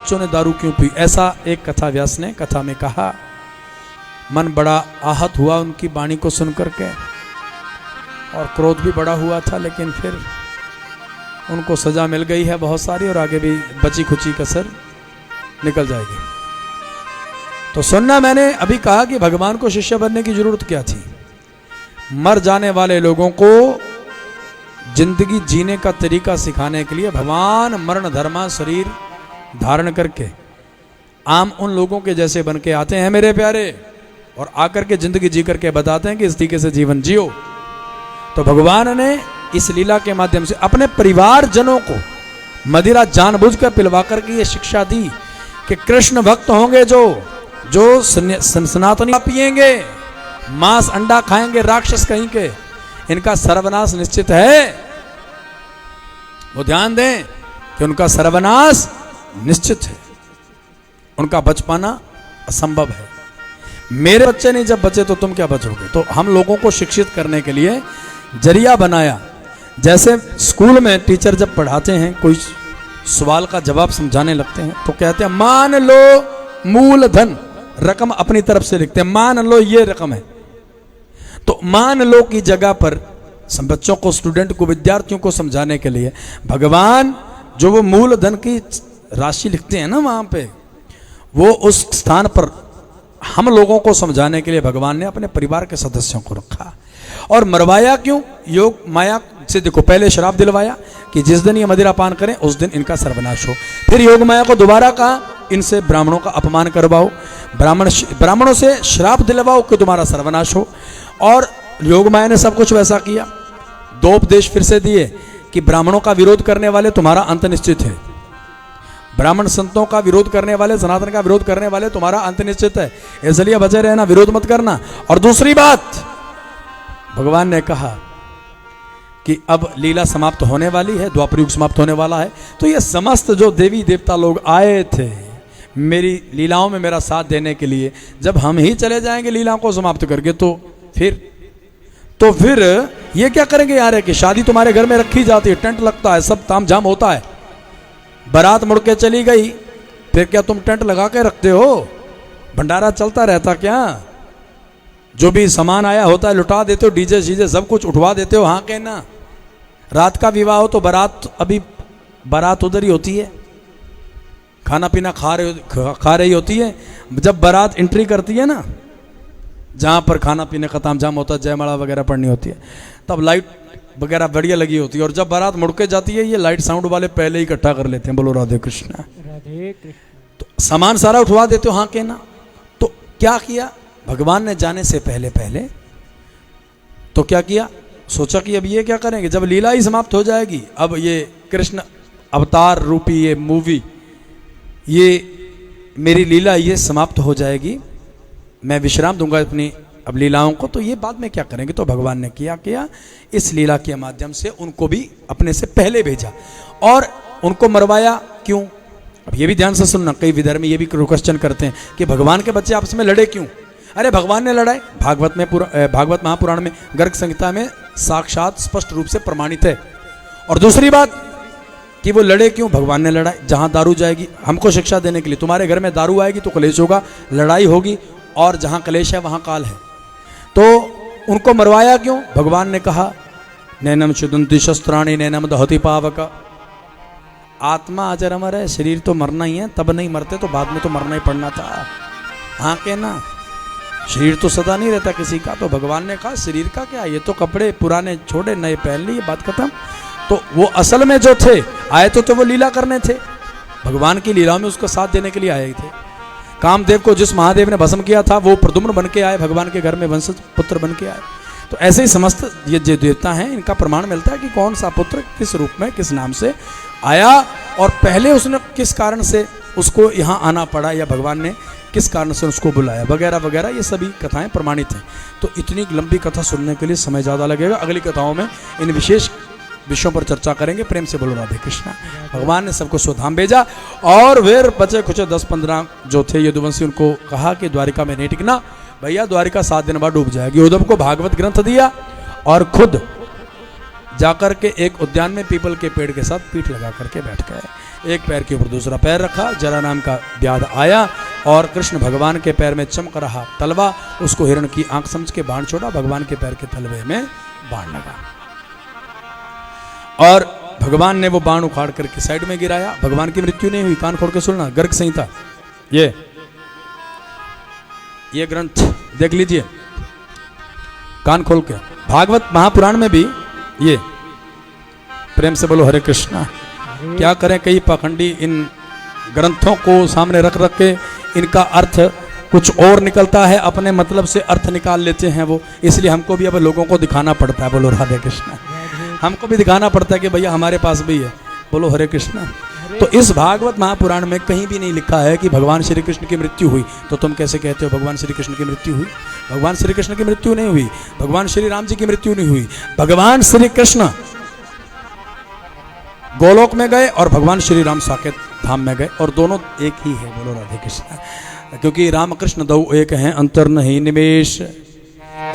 बच्चों ने दारू क्यों पी? ऐसा एक कथा व्यास ने कथा में कहा। मन बड़ा आहत हुआ उनकी वाणी को सुनकर के और क्रोध भी बड़ा हुआ था, लेकिन फिर उनको सजा मिल गई है बहुत सारी और आगे भी बची खुची कसर निकल जाएगी। तो सुनना, मैंने अभी कहा कि भगवान को शिष्य बनने की जरूरत क्या थी। मर जाने वाले लोगों को जिंदगी जीने का तरीका सिखाने के लिए भगवान मरण धर्मा शरीर धारण करके आम उन लोगों के जैसे बन के आते हैं मेरे प्यारे, और आकर के जिंदगी जी करके बताते हैं कि इस तरीके से जीवन जियो। तो भगवान ने इस लीला के माध्यम से अपने परिवार जनों को मदिरा जानबूझकर पिलवा करके ये शिक्षा दी कि कृष्ण भक्त होंगे जो सनातनी पिएंगे, मांस अंडा खाएंगे, राक्षस कहीं के, इनका सर्वनाश निश्चित है। वो ध्यान दें कि उनका सर्वनाश निश्चित है, उनका बच पाना असंभव है। मेरे बच्चे नहीं जब बचे तो तुम क्या बचोगे? तो हम लोगों को शिक्षित करने के लिए जरिया बनाया। जैसे स्कूल में टीचर जब पढ़ाते हैं, कोई सवाल का जवाब समझाने लगते हैं तो कहते हैं मान लो मूलधन, रकम अपनी तरफ से लिखते हैं, मान लो ये रकम है। तो मान लो की जगह पर बच्चों को, स्टूडेंट को, विद्यार्थियों को समझाने के लिए भगवान जो वो मूलधन की राशि लिखते हैं ना वहां पे, वो उस स्थान पर हम लोगों को समझाने के लिए भगवान ने अपने परिवार के सदस्यों को रखा। और मरवाया क्यों? योग माया से देखो, पहले शराब दिलवाया कि जिस दिन ये मदिरा पान करें उस दिन इनका सर्वनाश हो। फिर योग माया को दोबारा कहा इनसे ब्राह्मणों का अपमान करवाओ, ब्राह्मणों से श्राप दिलवाओ कि तुम्हारा सर्वनाश हो। और योग माया ने सब कुछ वैसा किया। दो उपदेश फिर से दिए कि ब्राह्मणों का विरोध करने वाले तुम्हारा अंत निश्चित है, ब्राह्मण संतों का विरोध करने वाले, सनातन का विरोध करने वाले तुम्हारा अंत निश्चित है, इसलिए बचे रहना, विरोध मत करना। और दूसरी बात भगवान ने कहा कि अब लीला समाप्त होने वाली है, द्वापर युग समाप्त होने वाला है, तो ये समस्त जो देवी देवता लोग आए थे मेरी लीलाओं में मेरा साथ देने के लिए, जब हम ही चले जाएंगे लीलाओं को समाप्त करके तो फिर ये क्या करेंगे यार? है कि शादी तुम्हारे घर में रखी जाती है, टेंट लगता है, सब ताम झाम होता है, बारात मुड़ के चली गई, फिर क्या तुम टेंट लगा के रखते हो? भंडारा चलता रहता क्या? जो भी सामान आया होता है लुटा देते हो, डीजे शीजे सब कुछ उठवा देते हो। हाँ कहना, रात का विवाह हो तो बारात उधर ही होती है, खाना पीना खा रही होती है। जब बारात एंट्री करती है ना, जहाँ पर खाना पीने का तामझाम होता है, जयमाला वगैरह पढ़नी होती है, तब लाइट वगैरह बढ़िया लगी होती है। और जब बारात मुड़ के जाती है, ये लाइट साउंड वाले पहले ही इकट्ठा कर लेते हैं। बोलो राधे कृष्ण, राधे कृष्ण। तो सामान सारा उठवा देते हो। हाँ कहना। तो क्या किया भगवान ने? जाने से पहले तो क्या किया? सोचा कि अब ये क्या करेंगे, जब लीला ही समाप्त हो जाएगी, अब ये कृष्ण अवतार रूपी ये मूवी, ये मेरी लीला ये समाप्त हो जाएगी, मैं विश्राम दूंगा अपनी अब लीलाओं को, तो ये बाद में क्या करेंगे? तो भगवान ने किया इस लीला के माध्यम से उनको भी अपने से पहले भेजा और उनको मरवाया। क्यों? अब ये भी ध्यान से सुनना, कई विधर्मी ये भी क्वेश्चन करते हैं कि भगवान के बच्चे आपस में लड़े क्यों? अरे भगवान ने लड़ाई, भागवत महापुराण में, गर्ग संहिता में साक्षात स्पष्ट रूप से प्रमाणित है। और दूसरी बात कि वो लड़े क्यों? भगवान ने लड़ाई। जहां दारू जाएगी, हमको शिक्षा देने के लिए, तुम्हारे घर में दारू आएगी तो कलेश होगा, लड़ाई होगी, और जहां कलेश है वहां काल है। तो उनको मरवाया क्यों? भगवान ने कहा नैनम शुदंती शस्त्राणी नैनम दहति पावक, आत्मा अजर अमर है, शरीर तो मरना ही है, तब नहीं मरते तो बाद में तो मरना ही पड़ना था। हाँ कहना, शरीर तो सदा नहीं रहता किसी का। तो भगवान ने कहा शरीर का क्या, ये तो कपड़े पुराने छोड़े नए पहन लिए, बात खत्म। तो वो असल में जो थे आए तो वो लीला करने थे, भगवान की लीला में उसको साथ देने के लिए आए थे। कामदेव को जिस महादेव ने भस्म किया था वो प्रद्युम्न बन के आए, भगवान के घर में वंशज पुत्र बन के आए। तो ऐसे ही समस्त ये जो देवता हैं इनका प्रमाण मिलता है कि कौन सा पुत्र किस रूप में किस नाम से आया, और पहले उसने किस कारण से उसको यहाँ आना पड़ा, या भगवान ने किस कारण से उसको बुलाया, वगैरह वगैरह, ये सभी कथाएं प्रमाणित हैं। तो इतनी लंबी कथा सुनने के लिए समय ज़्यादा लगेगा। अगली कथाओं में इन विशेष विषयों पर चर्चा करेंगे। प्रेम से बोलो राधे कृष्णा। भगवान ने सबको स्वधाम भेजा और फिर बचे कुछ 10-15 जो थे यदुवंशी, उनको कहा कि द्वारिका में नहीं टिकना भैया, द्वारिका 7 दिन बाद डूब जाएगी। उद्धव को भागवत ग्रंथ दिया और खुद जाकर के एक उद्यान में पीपल के पेड़ के साथ पीठ लगा करके बैठ गए। एक पैर के ऊपर दूसरा पैर रखा, जरा नाम का व्याध आया और कृष्ण भगवान के पैर में चमक रहा तलवा, उसको हिरण की आंख समझ के बाण छोड़ा, भगवान के पैर के तलवे में बाण लगा और भगवान ने वो बाण उखाड़ करके साइड में गिराया। भगवान की मृत्यु नहीं हुई। कान खोल के सुनना, गर्ग संहिता ये ग्रंथ देख लीजिए कान खोल के। भागवत महापुराण में भी ये, प्रेम से बोलो हरे कृष्णा। क्या करें, कई पाखंडी इन ग्रंथों को सामने रख रख के इनका अर्थ कुछ और निकलता है, अपने मतलब से अर्थ निकाल लेते हैं वो। इसलिए हमको भी अब लोगों को दिखाना पड़ता है, बोलो राधे कृष्णा। हमको भी दिखाना पड़ता है कि भैया हमारे पास भी है, बोलो हरे कृष्णा। तो इस भागवत महापुराण में कहीं भी नहीं लिखा है कि भगवान श्री कृष्ण की मृत्यु हुई। तो तुम कैसे कहते हो भगवान श्री कृष्ण की मृत्यु हुई? भगवान श्री कृष्ण की मृत्यु नहीं हुई, भगवान श्री राम जी की मृत्यु नहीं हुई। भगवान श्री कृष्ण गोलोक में गए और भगवान श्री राम साकेत धाम में गए और दोनों एक ही है, बोलो राधे कृष्ण। क्योंकि राम कृष्ण दो एक हैं, अंतर नहीं निमेश,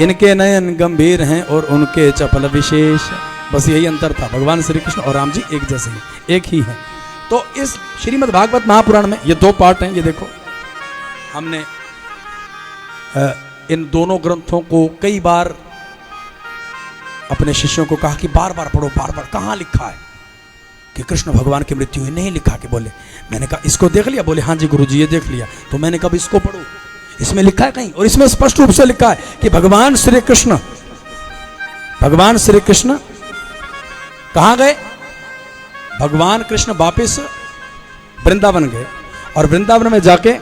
इनके नयन गंभीर हैं और उनके चपल विशेष। बस यही अंतर था, भगवान श्री कृष्ण और राम जी एक जैसे ही, एक ही है। तो इस श्रीमद् भागवत महापुराण में ये दो पार्ट हैं। ये देखो, हमने इन दोनों ग्रंथों को कई बार अपने शिष्यों को कहा कि बार बार पढ़ो, बार बार। कहाँ लिखा है कि कृष्ण भगवान की मृत्यु हुई? नहीं लिखा। कि बोले, मैंने कहा इसको देख लिया? बोले हाँ जी गुरुजी ये देख लिया। तो मैंने कहा इसको पढ़ो, इसमें लिखा है कहीं? और इसमें स्पष्ट रूप से लिखा है कि भगवान श्री कृष्ण कहाँ गए? भगवान कृष्ण वापिस वृंदावन गए और वृंदावन में जाके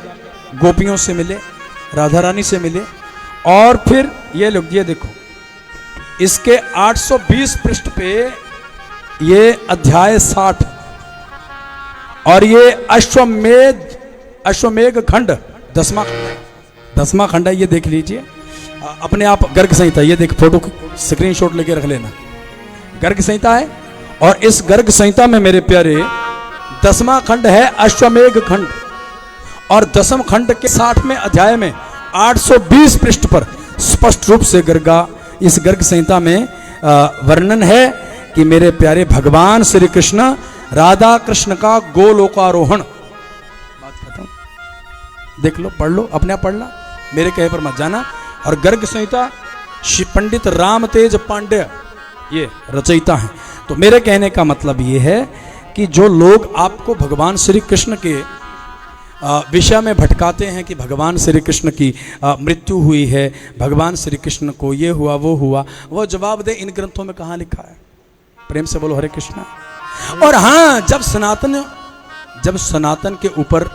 गोपियों से मिले, राधा रानी से मिले। और फिर ये लोग, ये देखो, इसके 820 पृष्ठ पे ये अध्याय 60 और ये अश्वमेघ खंड 10वां खंड है। ये देख लीजिए अपने आप, गर्ग संहिता। ये देख, फोटो स्क्रीनशॉट लेके रख लेना, गर्ग संहिता है। और इस गर्ग संहिता में मेरे प्यारे 10वां खंड है अश्वमेघ खंड, और 10वें खंड के 60वें अध्याय में 820 पृष्ठ पर स्पष्ट रूप से इस गर्ग संहिता में वर्णन है कि मेरे प्यारे भगवान श्री कृष्ण राधा कृष्ण का गोलोकारोहण। बात खत्म। देख लो, पढ़ लो, अपने आप पढ़ना, मेरे कहे पर मत जाना। और गर्ग संहिता पंडित राम तेज पांड्य ये रचयिता हैं। तो मेरे कहने का मतलब ये है कि जो लोग आपको भगवान श्री कृष्ण के विषय में भटकाते हैं कि भगवान श्री कृष्ण की मृत्यु हुई है, भगवान श्री कृष्ण को ये हुआ वो हुआ, वो जवाब दे इन ग्रंथों में कहाँ लिखा है? प्रेम से बोलो हरे कृष्णा। और हाँ, जब सनातन के ऊपर,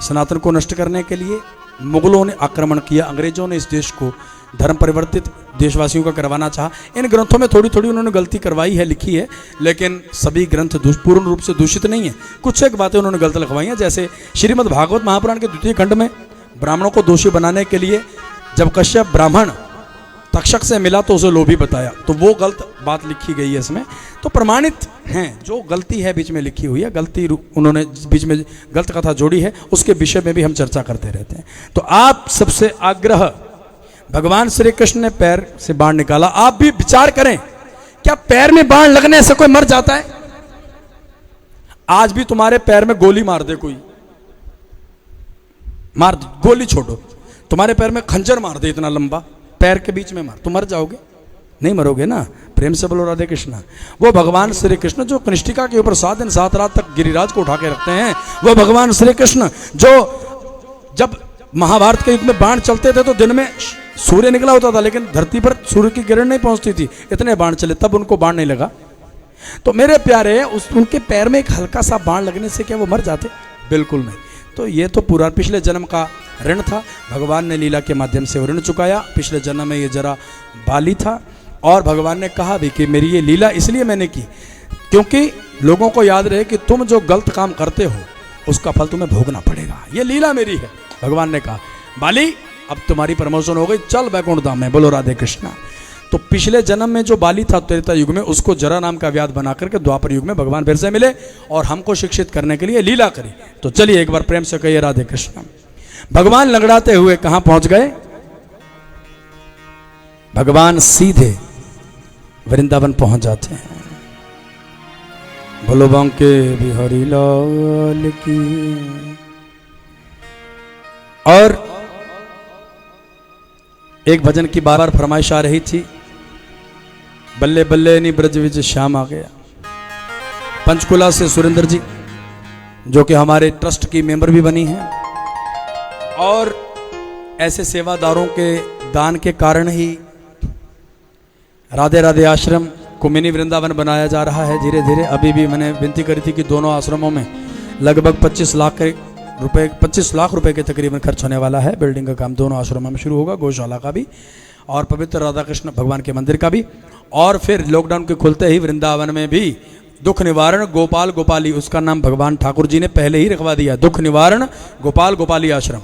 सनातन को नष्ट करने के लिए मुगलों ने आक्रमण किया, अंग्रेजों ने इस देश को धर्म परिवर्तित देशवासियों का करवाना चाहा। इन ग्रंथों में थोड़ी थोड़ी उन्होंने गलती करवाई है, लिखी है, लेकिन सभी ग्रंथ पूर्ण रूप से दूषित नहीं है। कुछ एक बातें उन्होंने गलत लिखवाई हैं। जैसे श्रीमद् भागवत महापुराण के 2वें खंड में ब्राह्मणों को दोषी बनाने के लिए जब कश्यप ब्राह्मण तक्षक से मिला तो उसे लोभी बताया, तो वो गलत बात लिखी गई है इसमें। तो प्रमाणित हैं, जो गलती है बीच में लिखी हुई है, गलती उन्होंने बीच में गलत कथा जोड़ी है, उसके विषय में भी हम चर्चा करते रहते हैं। तो आप सबसे आग्रह, भगवान श्री कृष्ण ने पैर से बाण निकाला, आप भी विचार करें, क्या पैर में बाण लगने से कोई मर जाता है? आज भी तुम्हारे पैर में गोली मार दे कोई, मार दे, गोली छोड़ो, तुम्हारे पैर में खंजर मार दे इतना लंबा, पैर के बीच में मार, तुम मर जाओगे? नहीं मरोगे ना। प्रेम से बोलो राधे कृष्णा। वो भगवान श्री कृष्ण जो कनिष्ठिका के ऊपर 7 दिन 7 रात तक गिरिराज को उठा के रखते हैं, वो भगवान श्री कृष्ण जो जब महाभारत के युग में बाण चलते थे तो दिन में सूर्य निकला होता था, लेकिन धरती पर सूर्य की किरण नहीं पहुंचती थी, इतने बाण चले, तब उनको बाण नहीं लगा। तो मेरे प्यारे, उनके पैर में एक हल्का सा बाण लगने से क्या वो मर जाते? बिल्कुल नहीं। तो ये तो पूरा पिछले जन्म का ऋण था, भगवान ने लीला के माध्यम से वो ऋण चुकाया। पिछले जन्म में ये जरा बाली था और भगवान ने कहा भी कि मेरी ये लीला इसलिए मैंने की क्योंकि लोगों को याद रहे कि तुम जो गलत काम करते हो उसका फल तुम्हें भोगना पड़ेगा, ये लीला मेरी है। भगवान ने कहा बाली अब तुम्हारी प्रमोशन हो गई, चल वैकुंठ धाम में, बोलो राधे कृष्णा। तो पिछले जन्म में जो बाली था त्रेता युग में, उसको जरा नाम का व्याध बना करके द्वापर युग में भगवान फिर से मिले और हमको शिक्षित करने के लिए लीला करी। तो चलिए एक बार प्रेम से कहिए राधे कृष्णा। भगवान लंगड़ाते हुए कहां पहुंच गए? भगवान सीधे वृंदावन पहुंच जाते हैं। भोलो बांके बिहारी लाल की। और एक भजन की बार बार फरमाइश आ रही थी, बल्ले बल्ले नी ब्रज विच श्याम आ गया। पंचकुला से सुरेंद्र जी जो कि हमारे ट्रस्ट की मेंबर भी बनी हैं, और ऐसे सेवादारों के दान के कारण ही राधे राधे आश्रम को मिनी वृंदावन बनाया जा रहा है धीरे धीरे। अभी भी मैंने विनती करी थी कि दोनों आश्रमों में लगभग 25 लाख रुपए के तकरीबन खर्च होने वाला है। बिल्डिंग का काम दोनों आश्रमों में शुरू होगा, गौशाला का भी और पवित्र राधा कृष्ण भगवान के मंदिर का भी। और फिर लॉकडाउन के खुलते ही वृंदावन में भी दुख निवारण गोपाल गोपाली, उसका नाम भगवान ठाकुर जी ने पहले ही रखवा दिया, दुख निवारण गोपाल गोपाली आश्रम।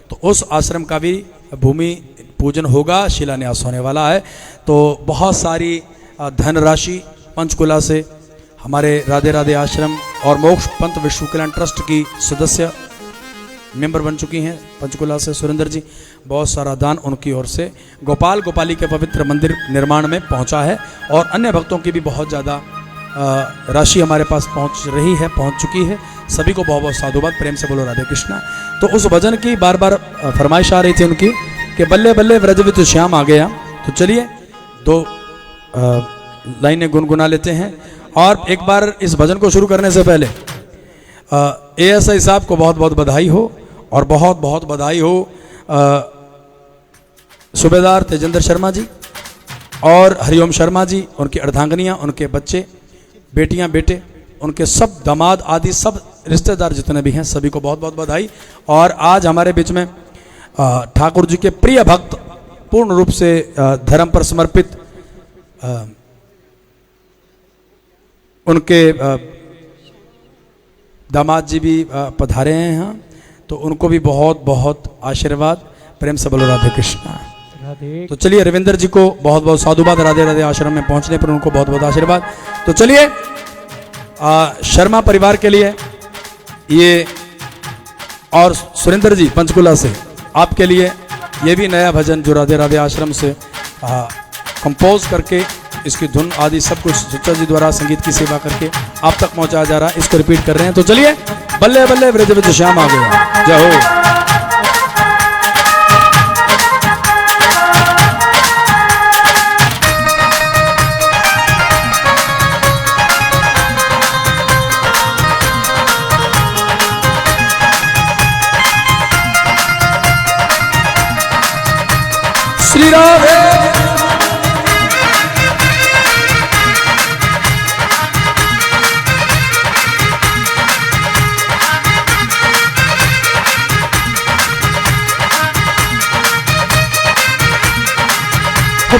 तो उस आश्रम का भी भूमि पूजन होगा, शिलान्यास होने वाला है। तो बहुत सारी धनराशि पंचकुला से हमारे राधे राधे आश्रम और मोक्ष पंथ विश्व कल्याण ट्रस्ट की सदस्य मेंबर बन चुकी हैं पंचकुला से सुरेंद्र जी। बहुत सारा दान उनकी ओर से गोपाल गोपाली के पवित्र मंदिर निर्माण में पहुंचा है, और अन्य भक्तों की भी बहुत ज़्यादा राशि हमारे पास पहुंच चुकी है। सभी को बहुत बहुत साधुवाद, प्रेम से बोलो राधे कृष्णा। तो उस भजन की बार बार फरमाइश आ रही थी उनकी कि बल्ले बल्ले व्रज विच श्याम आ गया। तो चलिए दो लाइनें गुनगुना लेते हैं। और एक बार इस भजन को शुरू करने से पहले ASI साहब को बहुत बहुत बधाई हो, और बहुत बहुत बधाई हो सूबेदार तेजेंद्र शर्मा जी और हरिओम शर्मा जी, उनकी अर्धांगनियाँ, उनके बच्चे बेटियां बेटे, उनके सब दामाद आदि सब रिश्तेदार जितने भी हैं, सभी को बहुत बहुत बधाई। और आज हमारे बीच में ठाकुर जी के प्रिय भक्त, पूर्ण रूप से धर्म पर समर्पित उनके दामाद जी भी पधारे हैं यहाँ। तो उनको भी बहुत बहुत आशीर्वाद, प्रेम से बोलो राधे कृष्णा। तो चलिए रविंदर जी को बहुत बहुत साधुवाद, राधे राधे आश्रम में पहुंचने पर उनको बहुत बहुत आशीर्वाद। तो चलिए शर्मा परिवार के लिए ये, और सुरेंद्र जी पंचकुला से आपके लिए ये भी नया भजन जो राधे राधे आश्रम से कंपोज करके इसकी धुन आदि सब कुछ सुच्चा जी द्वारा संगीत की सेवा करके आप तक पहुंचाया जा रहा है, इसको रिपीट कर रहे हैं। तो चलिए बल्ले बल्ले ब्रज विच श्याम आ गया। जय हो। श्री राधे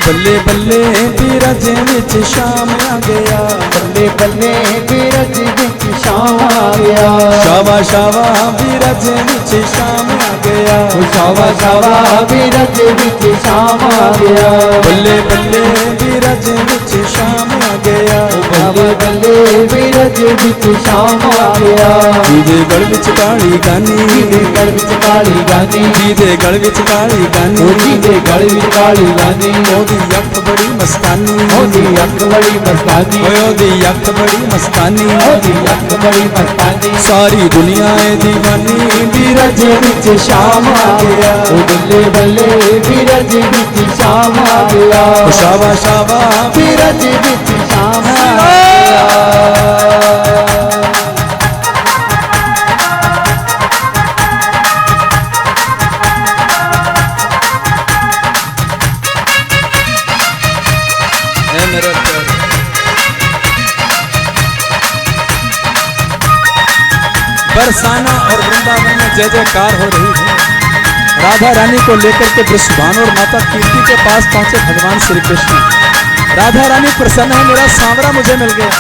बल्ले बल्ले बीरज विच श्याम आ गया, बल्ले बल्ले बीरज विच श्याम आ गया। शावा शावा बीरज विच श्याम आ गया, शावा शावा बीरज विच श्याम आ गया। बल्ले बल्ले बीरज विच श्याम आ गया, बल्ले बल्ले बीरज विच श्याम आ गया। जीदे गढ़ विच काली गानी, जीदे गढ़ विच काली गानी, जीदे गढ़ विच काली गानी, जीदे गढ़ विच काली गानी। ओदी अख बड़ी मस्तानी, ओदी अख बड़ी मस्तानी, ओदी अख बड़ी मस्तानी, ओदी अख बड़ी मस्तानी। सारी दुनिया है दीवानी, बीरज विच श्याम आ गया। बल्ले बल्ले बीरज विच श्याम आ गया। शावा शावा बीरज विच श्याम आ गया। बरसाना और वृंदावन में जय जयकार हो रही है। राधा रानी को लेकर के वृषभानु और माता कीर्ति के पास पहुंचे भगवान श्री कृष्ण। राधा रानी प्रसन्न है, मेरा सांवरा मुझे मिल गया।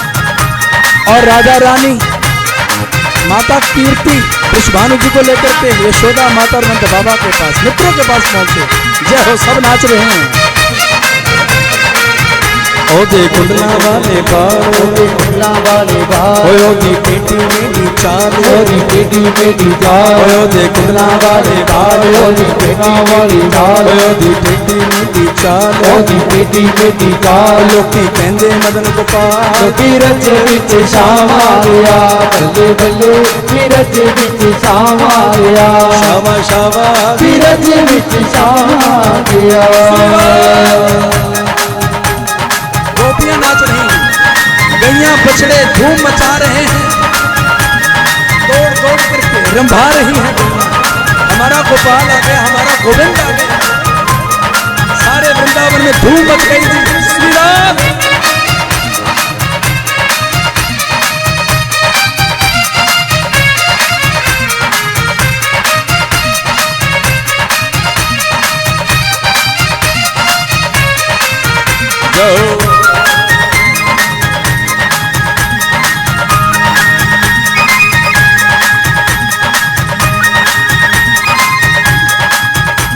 और राधा रानी माता कीर्ति वृषभानु जी को लेकर के यशोदा माता और नंद बाबा के पास, मित्रों के पास पहुंचे। जय हो, सब नाच रहे हैं। ओ दे कुंडला वाले बाल, ओ दे कुंडला वाले बाल, ओ दी पेटी मेरी चाल, ओ दी पेटी मेरी चाल। ओ दे कुंडला वाले बाल, ओ दी पेटी वाली चाल, ओ दी पेटी मेरी चाल ओदी टेढ़ी मेढ़ी चाल लोकी कहंदे मदन गोपाल बीरज विच शाम आ गया बल्ले बल्ले बीरज विच शाम आ गया शाबा शाबा बीरज विच शाम आ गया गोपियां नाच रही हैं, गैया बछड़े धूम मचा रहे हैं, दौड़ दौड़ करके रंभा रही हैं गैया। हमारा गोपाल आ गया, हमारा गोविंद आ गया। सारे वृंदावन में धूम मच गई थी। श्री राम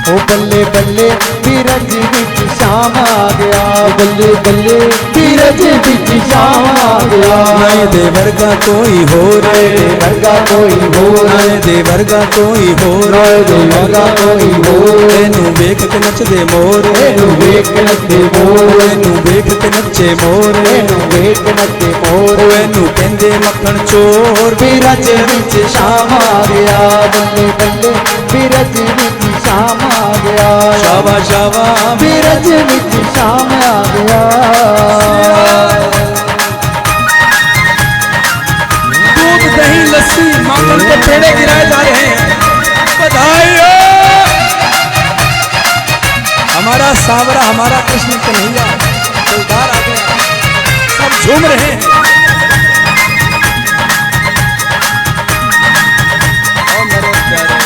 ओ बल्ले बल्ले बीरज विच शाम आ गया बल्ले बल्ले बीरज विच शाम आ गया नए दे वर्गा कोई हो रे वर्गा कोई हो नए दे वर्गा कोई हो नए दे वर्गा कोई हो एनू वेख के नचदे मोर एनू वेख के नचदे मोर एनू वेख के नचे मोर एनू वेख के नचदे मोर एनू कहंदे मक्खन चोर बीरज विच शाम आ गया बल्ले बल्ले बीरज विच शाम आ गया शाबा शाबा बीरज विच शाम आ गया दूध दही लस्सी माखन के पेड़े गिराए जा रहे हैं। बधाई हो हमारा सावरा, हमारा कृष्ण कन्हैया दिलदार आ गया, सब झूम रहे हैं। ओ मेरे प्यारे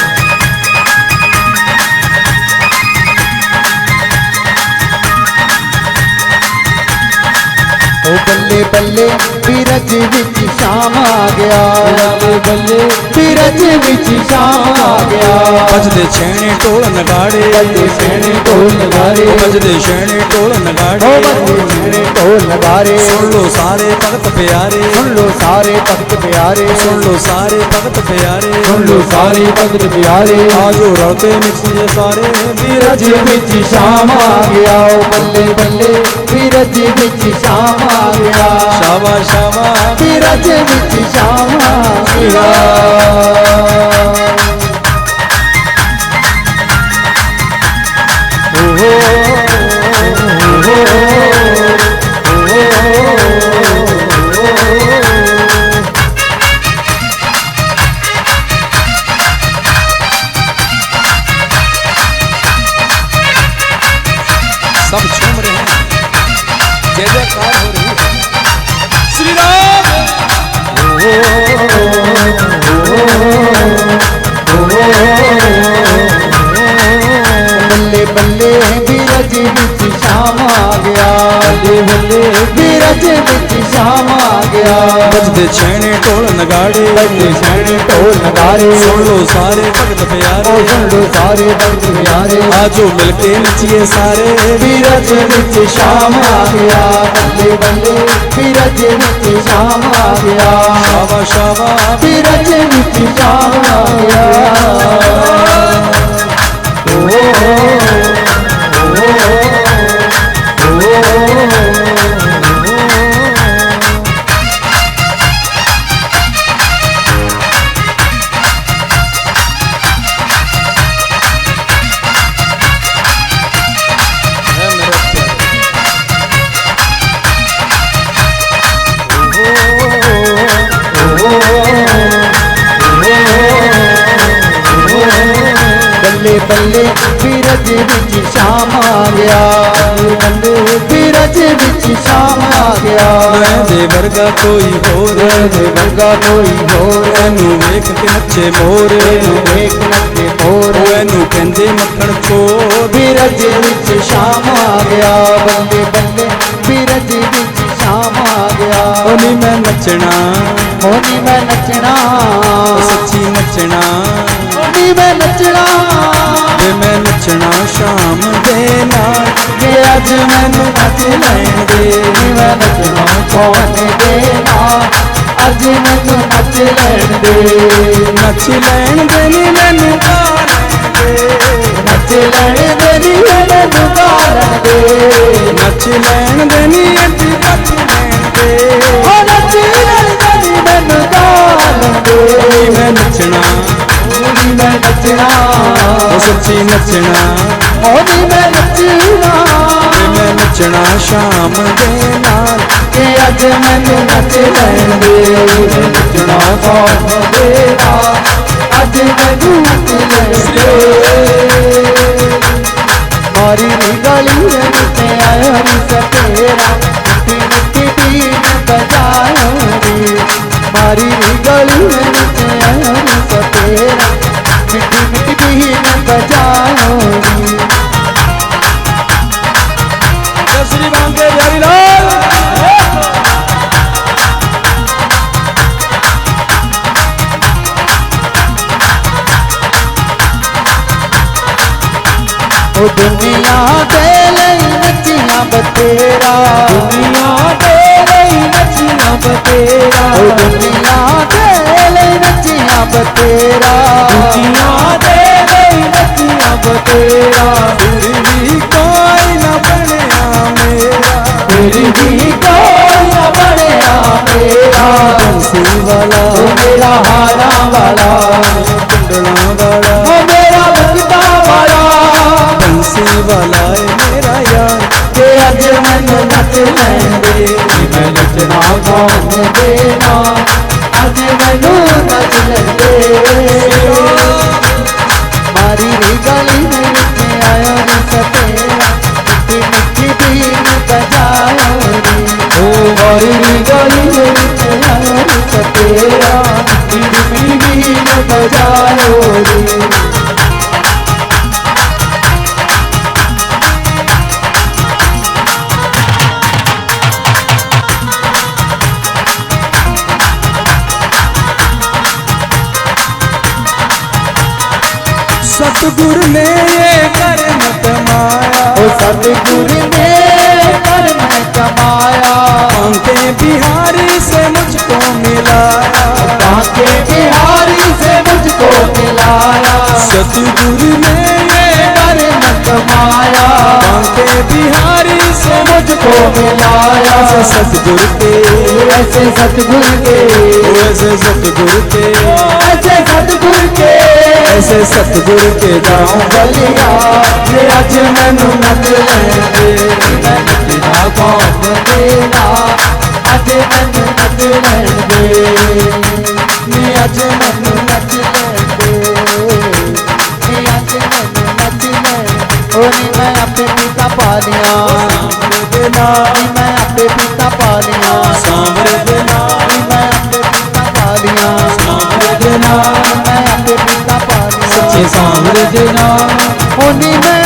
ओ बल्ले बल्ले बीरज विच शाम आ गया बल्ले बल्ले बीरज विच शाम आ गया बजदे छेने टोल नगाड़े बजदे छेने ढोल नगाड़े बजदे छेने टोल नगाड़े ओ बजदे छेने ढोल नगाड़े सुन लो सारे भगत प्यारे सुन लो सारे भक्त प्यारे सुन लो सारे भगत प्यारे सुन लो सारे भक्त प्यारे आजो रलते मिक्सिए सारे बीरज विच शाम आ गया ओ बल्ले बल्ले बीरज विच शाम आ गया शाबा शाबा बीरज विच शाम आ गया सब झूम रहे हैं, जय जयकार हो रही है। श्री राम बल्ले बल्ले बीरज विच शाम आ गया बल्ले बल्ले बीरज विच शाम आ गया बजदे छेने टोल नगाड़े बजदे छेने ढोल नगाड़े सुन लो सारे भगत ओ प्यारे सुन लो सारे भक्त प्यारे आजो मिलके नचिए सारे बीरज विच शाम आ गया बल्ले बल्ले बीरज विच शाम आ गया शाबा शाबा बीरज विच शाम आ गया है मेरे प्यारे। बल्ले बल्ले बीरज विच शाम आ गया बल्ले बीरज विच शाम आ गया मैं दे वर्गा कोई होर दे वर्गा कोई होर एनू वेख के नचे मोर एनू वेख नचे मोर एनू कहंदे मक्खन चोर बीरज विच शाम आ गया बल्ले बल्ले बीरज विच शाम आ गया ओनी मैं नचना होनी मैं नचना सच्ची नचना होनी मैं नचना वे मैं नचना शाम दे नाल ये अज मैनू नच लैण दे मैं नचना कौन देना अज मैनू नच लैण दे नच लैण दे नी मैनू गा लैण दे नच लैण दे देनी मैनू गालन दे नच लैन देनी अड्डी नच लैन दे ओ नच लैन देनी मैनू गालन दे मैं नचना नी मैं नचना ओ सच्ची नचना ओ नी मैं नचना मैं नचना शाम दे नाल के अज मैनू नच लैन दे नचना गान दे अज मैनू नच लैन दे मारी नी गली में आया नी सतेरा मिट्टी मिट्टी बीन बजायो रे मारी नी गली में आया नी सतेरा मिट्टी मिट्टी बीन बजायो रे श्री बांके बिहारी लाल ओ दुनिया दे लई नचिया बतेरा दुनिया दे लई नचिया बतेरा ओ दुनिया दे लई नचिया बतेरा दुनिया दे लई नचिया बतेरा फिर भी कोई न बनया मेरा फिर भी कोई न बनया मेरा बंसी वाला ओ मेरा हारा वाला कुंडला वाला ओ मेरा भगता वाला बंसी वाला है मेरा यार के अज मैनू नच लैन दे मैं नचना गान देना अज मैनू नच लैन दे मारी री गली में आया नी सतेरा मिट्टी मिट्टी बीन बजायो रे ओ मारी री गली में आया नी सतेरा मिट्टी मिट्टी बीन बजायो रे सतगुरु ने ये कर मत माया ओ सतगुरु ने कर मैं कमाया बांके बिहारी से मुझको मिलाया बांके बिहारी से मुझको मिलाया सतगुरु ने ये कर मैं कमाया बांके बिहारी से मुझको मिलाया ऐसे सतगुरु के ऐसे सतगुरु के ऐसे सतगुरु के ऐसे सतगुरु के ऐसे सतगुरु के जाऊं गलिया ये अज मैनू नच लैन दे मैं नचना गान देना अज मैनू नच लैन दे नी अज मैनू नच लैन दे नी अज मैनू नच लैन ओ नी मैं आपे पीता पालिया देना नी मैं आपे पीता पालिया सांवरे देना नी मैं आपे पीता पालिया सांवरे देना मैं आपे पीता पालिया सच्चे सांवरे देना ओ नी मैं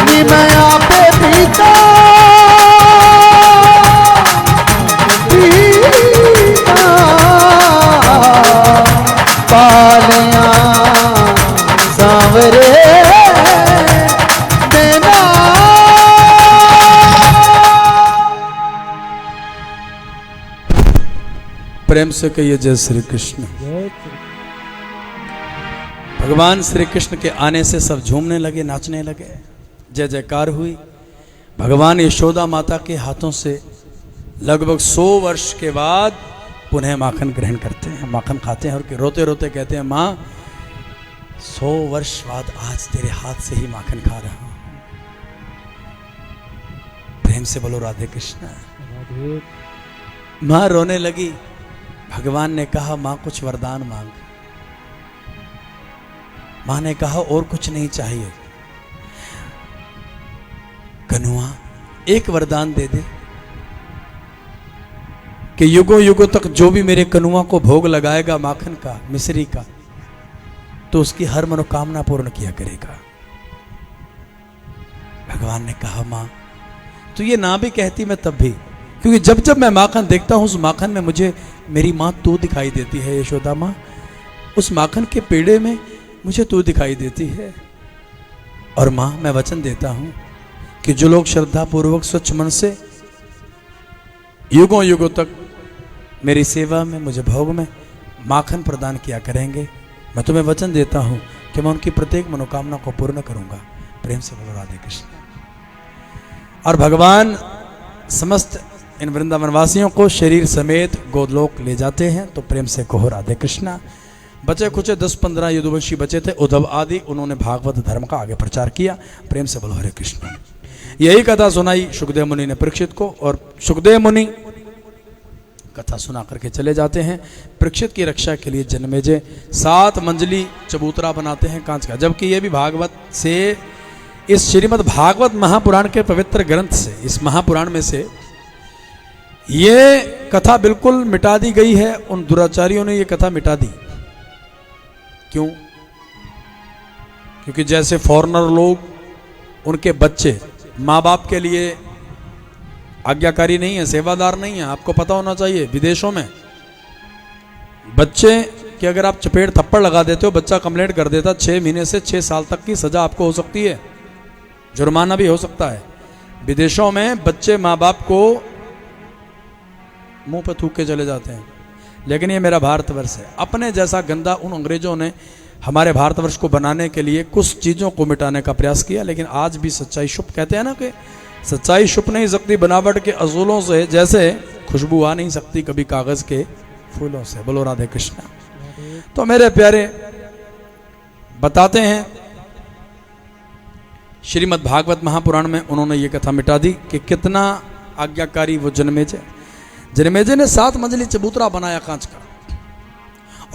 नी मैं आपे पीता पीता पालिया सांवरे देना प्रेम से कहिए जय श्री कृष्ण। भगवान श्री कृष्ण के आने से सब झूमने लगे, नाचने लगे, जय जयकार हुई। भगवान यशोदा माता के हाथों से लगभग 100 वर्ष के बाद पुनः माखन ग्रहण करते हैं, माखन खाते हैं और रोते रोते कहते हैं, माँ 100 वर्ष बाद आज तेरे हाथ से ही माखन खा रहा हूं। प्रेम से बोलो राधे कृष्ण। माँ रोने लगी। भगवान ने कहा, माँ कुछ वरदान मांग। माँ ने कहा, और कुछ नहीं चाहिए, कन्हुआ एक वरदान दे दे कि युगों युगों तक जो भी मेरे कन्हुआ को भोग लगाएगा माखन का, मिश्री का, तो उसकी हर मनोकामना पूर्ण किया करेगा। भगवान ने कहा, माँ तो ये ना भी कहती मैं तब भी, क्योंकि जब जब मैं माखन देखता हूं उस माखन में मुझे मेरी माँ तू दिखाई देती है। यशोदा माँ, उस माखन के पेड़े में मुझे तू दिखाई देती है। और माँ मैं वचन देता हूं कि जो लोग श्रद्धा पूर्वक स्वच्छ मन से युगों युगों तक मेरी सेवा में, मुझे भोग में माखन प्रदान किया करेंगे, मैं तुम्हें वचन देता हूं कि मैं उनकी प्रत्येक मनोकामना को पूर्ण करूंगा। प्रेम से बोलो राधे कृष्ण। और भगवान समस्त इन वृंदावन वासियों को शरीर समेत गोदलोक ले जाते हैं। तो प्रेम से कहो राधे कृष्णा। बचे कुछ 10-15 यदुवंशी बचे थे, उद्धव आदि, उन्होंने भागवत धर्म का आगे प्रचार किया। प्रेम से बोलो हरे कृष्ण। यही कथा सुनाई सुखदेव मुनि ने परीक्षित को, और सुखदेव मुनि कथा सुना करके चले जाते हैं। परीक्षित की रक्षा के लिए जन्मेजय 7 मंजिली चबूतरा बनाते हैं कांच का। जबकि ये भी भागवत से, इस श्रीमद् भागवत महापुराण के पवित्र ग्रंथ से, इस महापुराण में से ये कथा बिल्कुल मिटा दी गई है। उन दुराचारियों ने ये कथा मिटा दी। क्यों? क्योंकि जैसे फॉरेनर लोग, उनके बच्चे माँ बाप के लिए आज्ञाकारी नहीं है, सेवादार नहीं है। आपको पता होना चाहिए, विदेशों में बच्चे कि अगर आप चपेट थप्पड़ लगा देते हो, बच्चा कंप्लेंट कर देता, 6 महीने से 6 साल तक की सजा आपको हो सकती है, जुर्माना भी हो सकता है। विदेशों में बच्चे माँ बाप को मुंह पे थूक के चले जाते हैं। लेकिन ये मेरा भारतवर्ष है। अपने जैसा गंदा उन अंग्रेजों ने हमारे भारतवर्ष को बनाने के लिए कुछ चीज़ों को मिटाने का प्रयास किया। लेकिन आज भी सच्चाई छुप, कहते हैं ना कि सच्चाई छुप नहीं सकती बनावट के असूलों से, जैसे खुशबू आ नहीं सकती कभी कागज़ के फूलों से। बोलो राधे कृष्ण। तो मेरे प्यारे, बताते हैं श्रीमद् भागवत महापुराण में उन्होंने ये कथा मिटा दी कि कितना आज्ञाकारी वो जन्मेजय। जन्मेजय ने 7 मंजिली चबूतरा बनाया कांच का,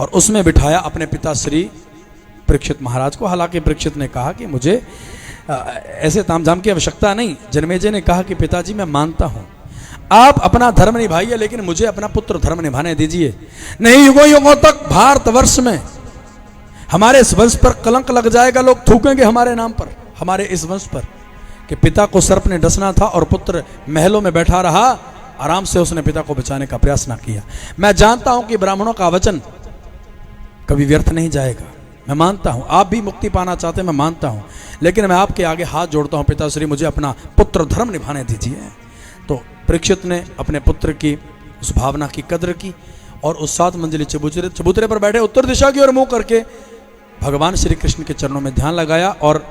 और उसमें बिठाया अपने पिता श्री परीक्षित महाराज को। हालांकि परीक्षित ने कहा कि मुझे ऐसे तामझाम की आवश्यकता नहीं। जन्मेजय ने कहा कि पिताजी मैं मानता हूं आप अपना धर्म निभाइए, लेकिन मुझे अपना पुत्र धर्म निभाने दीजिए। नहीं, युगों युगों तक भारतवर्ष में हमारे इस वंश पर कलंक लग जाएगा। लोग थूकेंगे हमारे नाम पर, हमारे इस वंश पर, कि पिता को सर्प ने डसना था और पुत्र महलों में बैठा रहा, आराम से उसने पिता को बचाने का प्रयास ना किया। मैं जानता हूं कि ब्राह्मणों का वचन कभी व्यर्थ नहीं जाएगा। मैं मानता हूं आप भी मुक्ति पाना चाहते हैं, मैं मानता हूं, लेकिन मैं आपके आगे हाथ जोड़ता हूं पिताश्री, मुझे अपना पुत्र धर्म निभाने दीजिए। तो परीक्षित ने अपने पुत्र की उस भावना की कद्र की, और उस 7 मंजिली चबूतरे पर बैठे उत्तर दिशा की ओर मुंह करके भगवान श्री कृष्ण के चरणों में ध्यान लगाया। और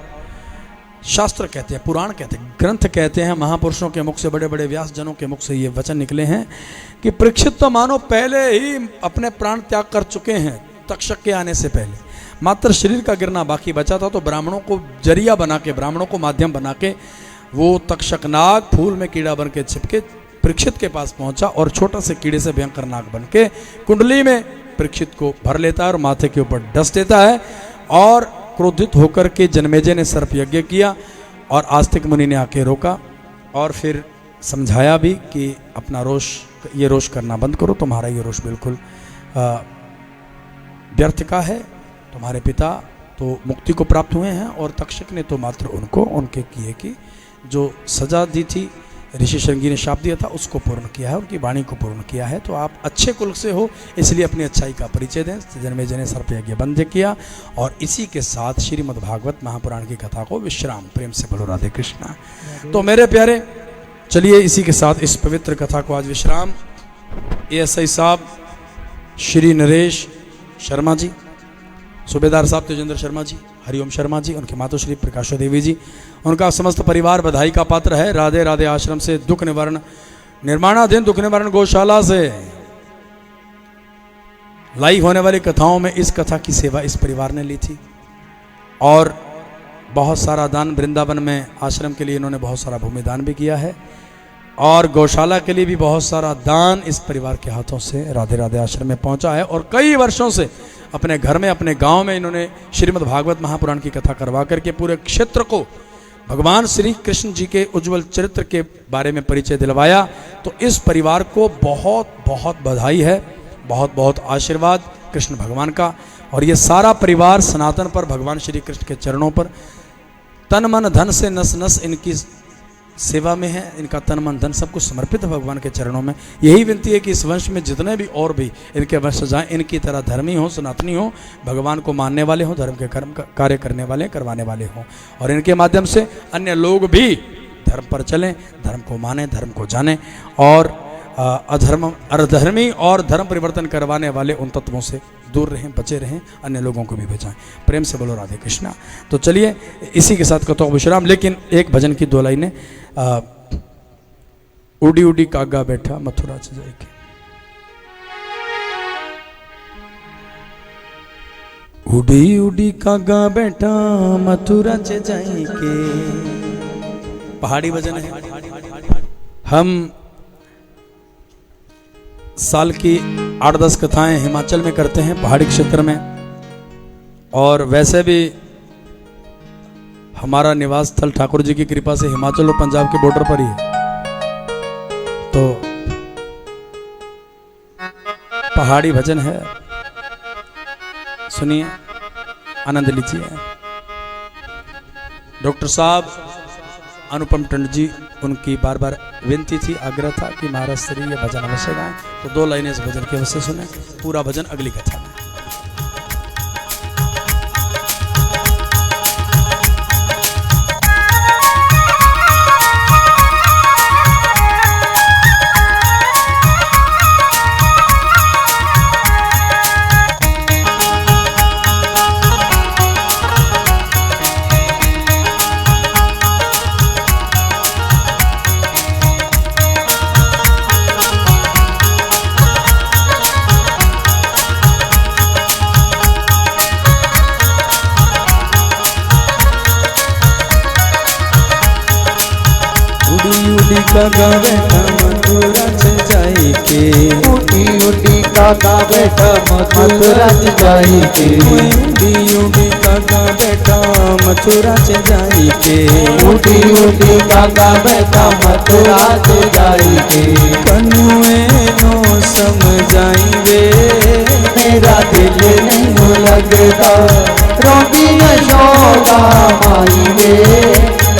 शास्त्र कहते हैं, पुराण कहते हैं, ग्रंथ कहते हैं, महापुरुषों के मुख से, बड़े बड़े व्यास जनों के मुख से ये वचन निकले हैं कि परीक्षित तो मानो पहले ही अपने प्राण त्याग कर चुके हैं तक्षक के आने से पहले। मात्र शरीर का गिरना बाकी बचा था। तो ब्राह्मणों को जरिया बना के, ब्राह्मणों को माध्यम बना के, वो तक्षक नाग फूल में कीड़ा बन के छिपके परीक्षित के पास पहुंचा, और छोटा से कीड़े से भयंकर नाग बन के कुंडली में परीक्षित को भर लेता है और माथे के ऊपर डस देता है। और क्रोधित होकर के जन्मेजय ने सर्प यज्ञ किया, और आस्तिक मुनि ने आके रोका और फिर समझाया भी कि अपना रोष, ये रोष करना बंद करो, तुम्हारा ये रोष बिल्कुल व्यर्थ का है। तुम्हारे पिता तो मुक्ति को प्राप्त हुए हैं, और तक्षक ने तो मात्र उनको उनके किए की जो सजा दी थी, ऋषि श्रृंगी ने शाप दिया था, उसको पूर्ण किया है, उनकी वाणी को पूर्ण किया है। तो आप अच्छे कुल से हो, इसलिए अपनी अच्छाई का परिचय दें। जन्मेजय ने सर्प यज्ञ बंद किया, और इसी के साथ श्रीमद् भागवत महापुराण की कथा को विश्राम। प्रेम से बोलो राधे कृष्णा। तो मेरे प्यारे, चलिए इसी के साथ इस पवित्र कथा को आज विश्राम। एएसआई साहब श्री नरेश शर्मा जी, सूबेदार साहब तेजेंद्र शर्मा जी, हरिओम शर्मा जी, उनके मातोश्री प्रकाशो देवी जी, उनका समस्त परिवार बधाई का पात्र है। राधे राधे आश्रम से दुख निवारण, निर्माणाधीन दुख निवारण गौशाला से लाइव होने वाली कथाओं में इस कथा की सेवा इस परिवार ने ली थी, और बहुत सारा दान वृंदावन में आश्रम के लिए इन्होंने बहुत सारा भूमि दान भी किया है, और गौशाला के लिए भी बहुत सारा दान इस परिवार के हाथों से राधे राधे आश्रम में पहुंचा है। और कई वर्षों से अपने घर में, अपने गांव में इन्होंने श्रीमद् भागवत महापुराण की कथा करवा करके पूरे क्षेत्र को भगवान श्री कृष्ण जी के उज्जवल चरित्र के बारे में परिचय दिलवाया। तो इस परिवार को बहुत बहुत बधाई है, बहुत बहुत आशीर्वाद कृष्ण भगवान का। और ये सारा परिवार सनातन पर, भगवान श्री कृष्ण के चरणों पर तन मन धन से नस नस इनकी सेवा में है। इनका तन मन धन सब कुछ समर्पित है भगवान के चरणों में। यही विनती है कि इस वंश में जितने भी और भी इनके वंश जाएं, इनकी तरह धर्मी हों, सनातनी हों, भगवान को मानने वाले हों, धर्म के कर्म कार्य करने वाले, करवाने वाले हों, और इनके माध्यम से अन्य लोग भी धर्म पर चलें, धर्म को माने, धर्म को जाने, और अधर्मी और धर्म परिवर्तन करवाने वाले उन तत्वों से दूर रहें, बचे रहें, अन्य लोगों को भी बचाएं। प्रेम से बोलो राधे कृष्णा। तो चलिए इसी के साथ कतो विश्राम, लेकिन एक भजन की 2 लाइनें। उड़ी उड़ी कागा बैठा मथुरा से जाके, उड़ी उड़ी कागा बैठा मथुरा से जाके, पहाड़ी भजन है। हम साल की 8-10 कथाएं हिमाचल में करते हैं, पहाड़ी क्षेत्र में, और वैसे भी हमारा निवास स्थल ठाकुर जी की कृपा से हिमाचल और पंजाब के बॉर्डर पर ही है। तो पहाड़ी भजन है, सुनिए, आनंद लीजिए। डॉक्टर साहब अनुपम टंड जी, उनकी बार बार विनती थी, आग्रह था कि महाराज श्री ये भजन अवश्य गाएं। तो 2 लाइनें इस भजन की अवश्य सुने, पूरा भजन अगली कथा में। कागा बैठा मथुरा से जाके, उड़ी उड़ी कागा बैठा मथुरा से जाके, उड़ी उड़ी कागा बैठा मथुरा से जाके, उड़ी उड़ी कागा बैठा मथुरा से जाके, कनुए नो समझाई वे मेरा दिल नहीं लगता, रोटी यशोदा माई वे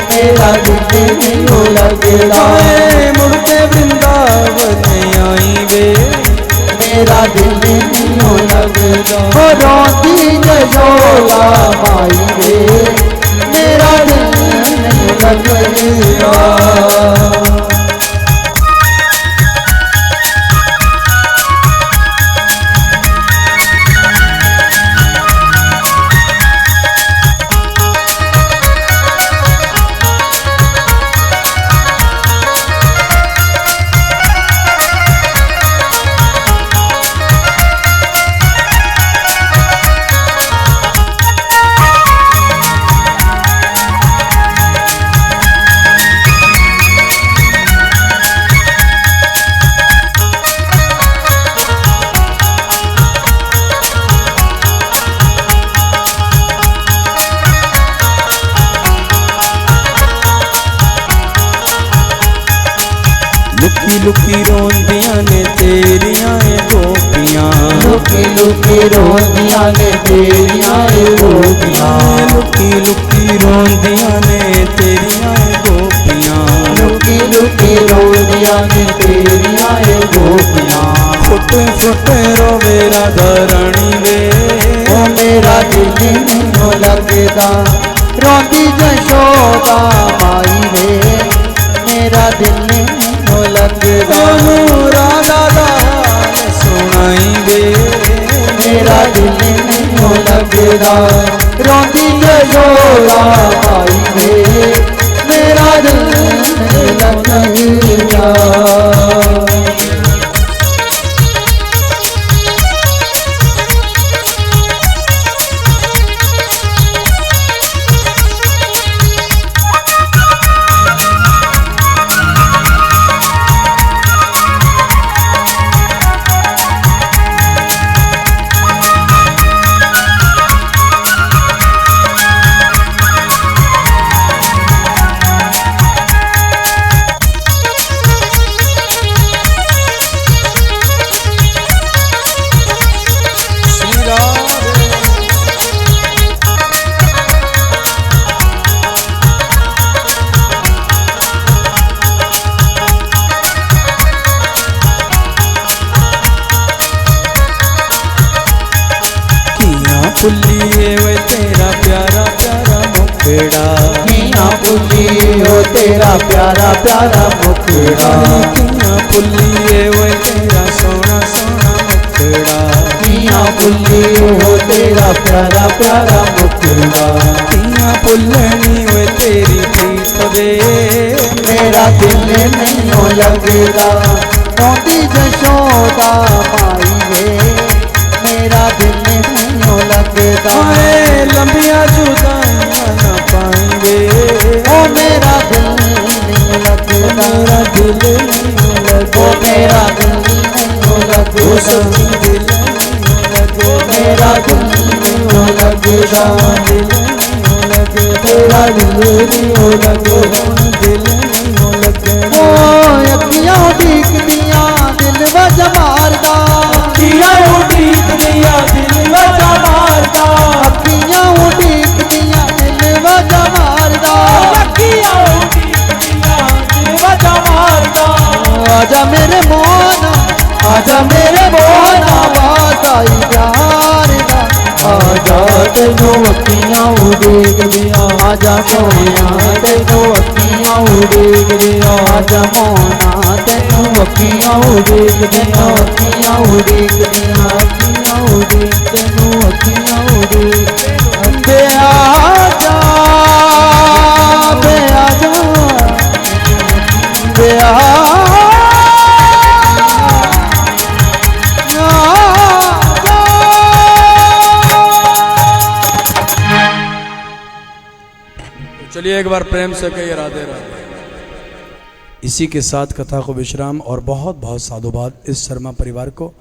मेरा दिल नहीं लगता, मुड़ते वृंदावन आई वे मेरा दिल नहीं लगता, रोटी यशोदा माई वे मेरा दिल नहीं लगता। लुकी लुकी रोंदियां ने तेरियां गोपियां, लुकी लुकी रोंदियां ने तेरियां गोपियां, लुकी लुकी रोंदियां ने तेरियां गोपियां, लुकी लुकी रोंदियां ने तेरियां गोपियां, फुट फुट रोवे राधा रानी वे ओ मेरा दिल नहीं लगता, रोंदी यशोदा माई वे मेरा दिल नहीं लगता, राधा लाल सुनाई वे मेरा दिल नहीं लगता, रोंदी यशोदा माई वे मेरा दिल नहीं लगता। पुलिए वे तेरा प्यारा प्यारा मुखड़ा, मियाँ पुली हो तेरा प्यारा प्यारा मुखड़ा, मियाँ पुलिए वे तेरा सोना सोना मुखड़ा, मियाँ पुल्ली हो तेरा प्यारा प्यारा मुखड़ा पिया पुल्लनी वे तेरी प्रीत वे मेरा दिल नहीं हो लगदा रोंदी जशोदा माई वे मेरा दिल नहीं हो लगदा हाय लंबिया जुदाइयां ना पाएंगे ओ मेरा दिल नहीं लगदा मेरा दिल नहीं ओ मेरा दिल नहीं हो लगदा दिल नहीं लगे मेरा दिल नहीं हो लगदा दिल नहीं लगे तेरा दिल नहीं हो लगदा दिल नहीं लगे ओ अखियां उड़ीक दिया दिल वज मारदा किया उड़ीक दिया दिल वजा मारदा अखियां उड़ीक दिया दिल वज मारदा किया उड़ीक दिया दिल वजा मारदा आजा मेरे मोना आजा मेरे मोना बासाई प्यार दा आजा तेनू अखियां उड़ीक दिया आजा सोना तेनू अखियां उड़ीक दिया आजा मोना तेनू अखियां उड़ीक दिया अखियां उड़ीक दिया अखियां उड़ीक तेनू अखियां उड़ीक बे आजा बे आजा बे चलिए एक बार प्रेम से कहिए राधे राधे। इसी के साथ कथा को विश्राम और बहुत बहुत साधुवाद इस शर्मा परिवार को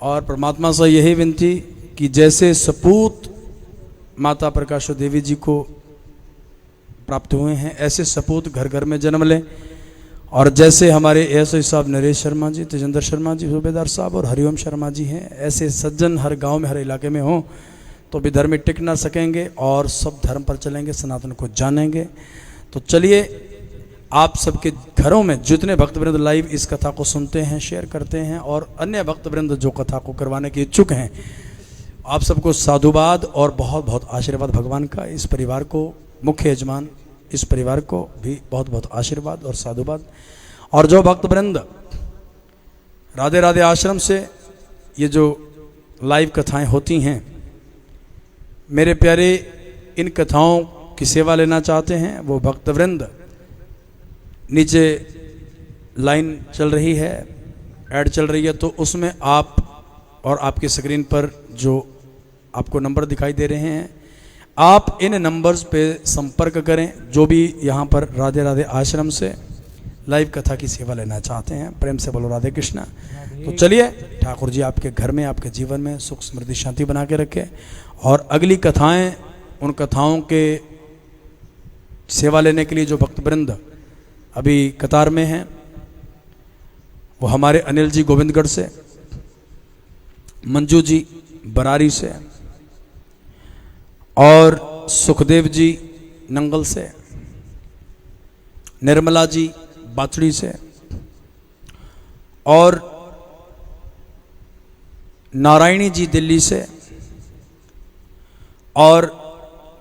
और परमात्मा से यही विनती कि जैसे सपूत माता प्रकाशो देवी जी को प्राप्त हुए हैं ऐसे सपूत घर घर में जन्म लें और जैसे हमारे एएसआई साहब नरेश शर्मा जी, तेजेंद्र शर्मा जी, सूबेदार साहब और हरिओम शर्मा जी हैं, ऐसे सज्जन हर गांव में हर इलाके में हों तो भी धर्म में टिक ना सकेंगे और सब धर्म पर चलेंगे, सनातन को जानेंगे। तो चलिए आप सबके घरों में जितने भक्तवृंद लाइव इस कथा को सुनते हैं, शेयर करते हैं और अन्य भक्तवृंद जो कथा को करवाने के इच्छुक हैं, आप सबको साधुवाद और बहुत बहुत आशीर्वाद भगवान का। इस परिवार को मुख्य यजमान इस परिवार को भी बहुत बहुत आशीर्वाद और साधुवाद। और जो भक्तवृंद राधे राधे आश्रम से ये जो लाइव कथाएं होती हैं, मेरे प्यारे इन कथाओं की सेवा लेना चाहते हैं वो भक्तवृंद, नीचे लाइन चल रही है, ऐड चल रही है, तो उसमें आप और आपकी स्क्रीन पर जो आपको नंबर दिखाई दे रहे हैं, आप इन नंबर्स पे संपर्क करें जो भी यहाँ पर राधे राधे आश्रम से लाइव कथा की सेवा लेना चाहते हैं। प्रेम से बोलो राधे कृष्णा। तो चलिए ठाकुर जी आपके घर में, आपके जीवन में सुख समृद्धि शांति बना के रखे और अगली कथाएं, उन कथाओं के सेवा लेने के लिए जो भक्तवृंद अभी कतार में हैं वो हमारे अनिल जी गोविंदगढ़ से, मंजू जी बरारी से और सुखदेव जी नंगल से, निर्मला जी बाचड़ी से और नारायणी जी दिल्ली से और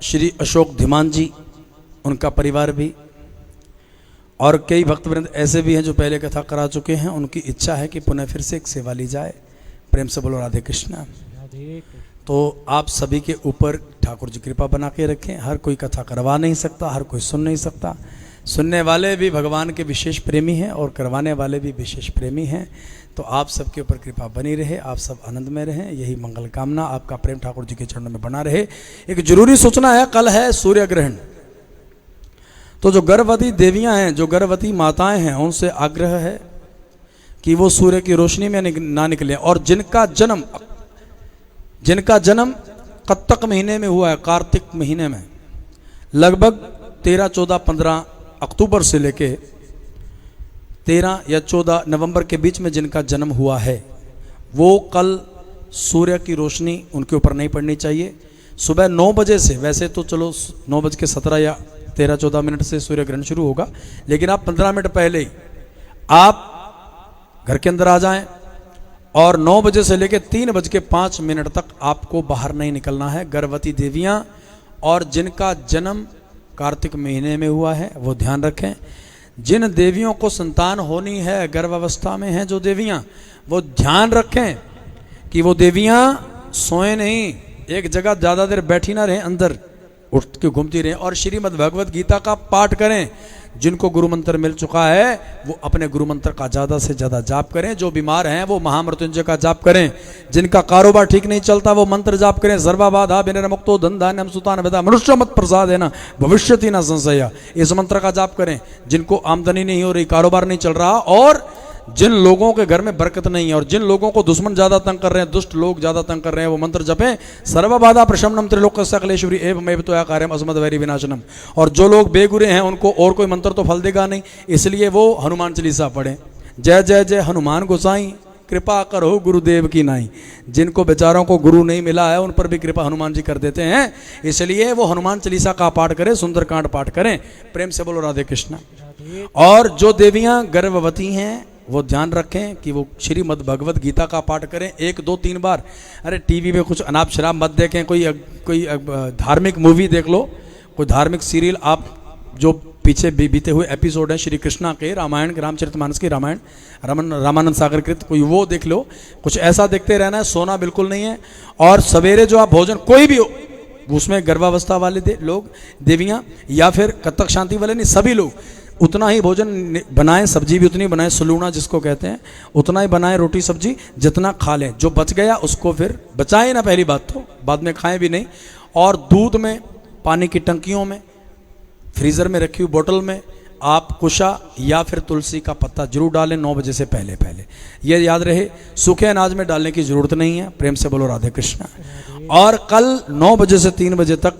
श्री अशोक धीमान जी उनका परिवार भी, और कई भक्तवृंद ऐसे भी हैं जो पहले कथा करा चुके हैं, उनकी इच्छा है कि पुनः फिर से एक सेवा ली जाए। प्रेम से बोलो राधे कृष्णा। तो आप सभी के ऊपर ठाकुर जी कृपा बना के रखें। हर कोई कथा करवा नहीं सकता, हर कोई सुन नहीं सकता। सुनने वाले भी भगवान के विशेष प्रेमी हैं और करवाने वाले भी विशेष प्रेमी हैं। तो आप सबके ऊपर कृपा बनी रहे, आप सब आनंद में रहें, यही मंगल कामना। आपका प्रेम ठाकुर जी के चरणों में बना रहे। एक जरूरी सूचना है, कल है सूर्य ग्रहण। तो जो गर्भवती देवियां हैं, जो गर्भवती माताएं हैं, उनसे आग्रह है कि वो सूर्य की रोशनी में ना निकले। और जिनका जन्म कत्तक महीने में हुआ है, कार्तिक महीने में, लगभग 13, 14, 15 अक्टूबर से लेके 13 या 14 नवंबर के बीच में जिनका जन्म हुआ है, वो कल सूर्य की रोशनी उनके ऊपर नहीं पड़नी चाहिए। सुबह 9 बजे से, वैसे तो चलो 9:17 या 13-14 मिनट से सूर्य ग्रहण शुरू होगा, लेकिन आप 15 मिनट पहले ही आप घर के अंदर आ जाएं और 9 बजे से लेकर 3:05 तक आपको बाहर नहीं निकलना है। गर्भवती देवियां और जिनका जन्म कार्तिक महीने में हुआ है वो ध्यान रखें। जिन देवियों को संतान होनी है, गर्भावस्था में हैं जो देवियां, वो ध्यान रखें कि वो देवियां सोए नहीं, एक जगह ज्यादा देर बैठी ना रहे, अंदर उठ के घूमती रहें और श्रीमद् भगवत गीता का पाठ करें। जिनको गुरु मंत्र मिल चुका है वो अपने गुरु मंत्र का ज्यादा से ज्यादा जाप करें। जो बीमार हैं वो महामृत्युंजय का जाप करें। जिनका कारोबार ठीक नहीं चलता वो मंत्र जाप करें। सर्वा बाधा विनिर्मुक्तो धन धान्यम सुतान वेदा मनुष्य मत प्रसाद है ना भविष्यति ना संशय, इस मंत्र का जाप करें। जिनको आमदनी नहीं हो रही, कारोबार नहीं चल रहा, और जिन लोगों के घर में बरकत नहीं है, और जिन लोगों को दुश्मन ज्यादा तंग कर रहे हैं, दुष्ट लोग ज्यादा तंग कर रहे हैं, वो मंत्र जपें। सर्वबाधा प्रशमनम त्रिलोकस्य कलेश्वरी एवमेव त्वया कार्यम अस्मद वैरी विनाशनम। और जो लोग बेगुरे हैं उनको और कोई मंत्र तो फल देगा नहीं, इसलिए वो हनुमान चालीसा पढ़ें। जय जय जय हनुमान गोसाई कृपा करो गुरुदेव की नाई। जिनको बेचारों को गुरु नहीं मिला है उन पर भी कृपा हनुमान जी कर देते हैं, इसलिए वो हनुमान चालीसा का पाठ करें, सुंदरकांड पाठ करें। प्रेम से बोलो राधे कृष्ण। और जो देवियां गर्भवती हैं वो ध्यान रखें कि वो श्रीमद् भगवत गीता का पाठ करें 1 2 3 बार। अरे टीवी पे कुछ अनाप शराब मत देखें, कोई धार्मिक मूवी देख लो, कोई धार्मिक सीरियल, आप जो पीछे बीते हुए एपिसोड हैं श्री कृष्णा के, रामायण के, रामचरितमानस की, रामायण रामानंद सागर कृत, कोई वो देख लो। कुछ ऐसा देखते रहना है, सोना बिल्कुल नहीं है। और सवेरे जो आप भोजन कोई भी हो, उसमें गर्भावस्था वाले लोग, देवियाँ, या फिर कत्तक शांति वाले, नहीं, सभी लोग उतना ही भोजन बनाएं, सब्जी भी उतनी बनाएं, सलूना जिसको कहते हैं, उतना ही बनाएं रोटी सब्जी जितना खा लें। जो बच गया उसको फिर बचाएं ना, पहली बात तो, बाद में खाएं भी नहीं। और दूध में, पानी की टंकियों में, फ्रीजर में रखी हुई बोतल में आप कुशा या फिर तुलसी का पत्ता जरूर डालें 9 बजे से पहले पहले। ये याद रहे, सूखे अनाज में डालने की जरूरत नहीं है। प्रेम से बोलो राधे कृष्ण। और कल 9 बजे से 3 बजे तक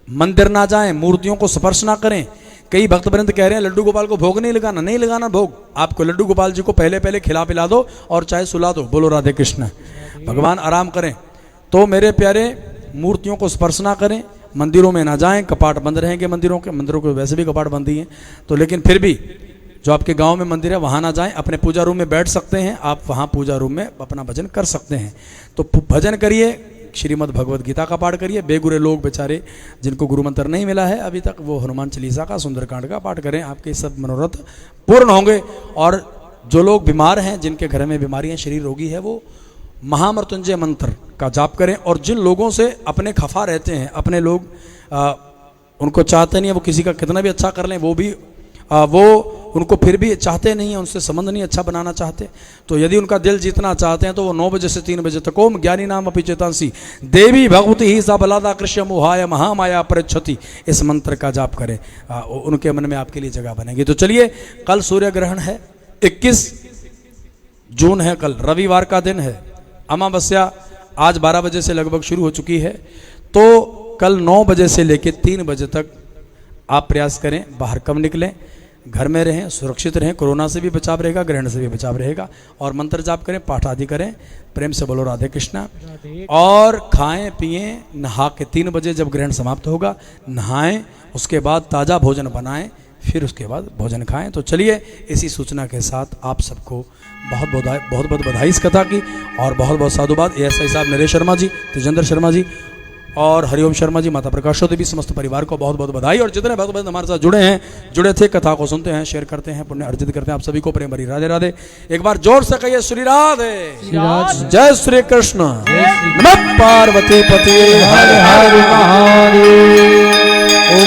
मंदिर ना जाएं, मूर्तियों को स्पर्श ना करें। कई भक्तवृंद कह रहे हैं लड्डू गोपाल को भोग नहीं लगाना, नहीं लगाना भोग। आपको लड्डू गोपाल जी को पहले पहले खिला पिला दो और चाहे सुला दो। बोलो राधे कृष्ण। भगवान आराम करें। तो मेरे प्यारे, मूर्तियों को स्पर्श ना करें, मंदिरों में ना जाएं, कपाट बंद रहेंगे मंदिरों के वैसे भी कपाट बंद ही हैं, तो लेकिन फिर भी जो आपके गांव में मंदिर है वहां ना जाएं। अपने पूजा रूम में बैठ सकते हैं आप, वहां पूजा रूम में अपना भजन कर सकते हैं। तो भजन करिए, श्रीमद् भगवत गीता का पाठ करिए। बेगुरे लोग बेचारे जिनको गुरु मंत्र नहीं मिला है अभी तक, वो हनुमान चालीसा का, सुंदरकांड का पाठ करें, आपके सब मनोरथ पूर्ण होंगे। और जो लोग बीमार हैं, जिनके घर में बीमारियां, शरीर रोगी है, वो महामृत्युंजय मंत्र का जाप करें। और जिन लोगों से अपने खफा रहते हैं, अपने लोग उनको चाहते नहीं है, वो किसी का कितना भी अच्छा कर लें, वो उनको फिर भी चाहते नहीं है, उनसे संबंध नहीं अच्छा बनाना चाहते, तो यदि उनका दिल जीतना चाहते हैं तो वो 9 बजे से 3 बजे तक ओम ज्ञानी नाम अपि चेतांसी देवी भगवती ही सा बलादा कृष्ण मोहाय महामाया पृच्छति, इस मंत्र का जाप करें। उनके मन में आपके लिए जगह बनेगी। तो चलिए, कल सूर्य ग्रहण है, 21 जून है, कल रविवार का दिन है। अमावस्या आज 12 बजे से लगभग शुरू हो चुकी है। तो कल 9 बजे से लेकर 3 बजे तक आप प्रयास करें, बाहर कम निकलें, घर में रहें, सुरक्षित रहें, कोरोना से भी बचाव रहेगा, ग्रहण से भी बचाव रहेगा। और मंत्र जाप करें, पाठ आदि करें। प्रेम से बोलो राधे कृष्णा। और खाएं पिएं, नहा के 3 बजे जब ग्रहण समाप्त होगा नहाएं, उसके बाद ताज़ा भोजन बनाएं, फिर उसके बाद भोजन खाएं। तो चलिए, इसी सूचना के साथ आप सबको बहुत बहुत बधाई इस कथा की, और बहुत बहुत साधुवाद। ASI साहब नरेश शर्मा जी, तेजेंद्र शर्मा जी और हरिओम शर्मा जी, माता प्रकाशो देवी, समस्त परिवार को बहुत बहुत बधाई। और जितने भक्त हमारे साथ जुड़े थे, कथा को सुनते हैं, शेयर करते हैं, पुण्य अर्जित करते हैं, आप सभी को प्रेम भरी राधे राधे। एक बार जोर से कहिए श्री राधे, जय श्री कृष्ण, नमः पार्वती पति हर हर महादेव। ओम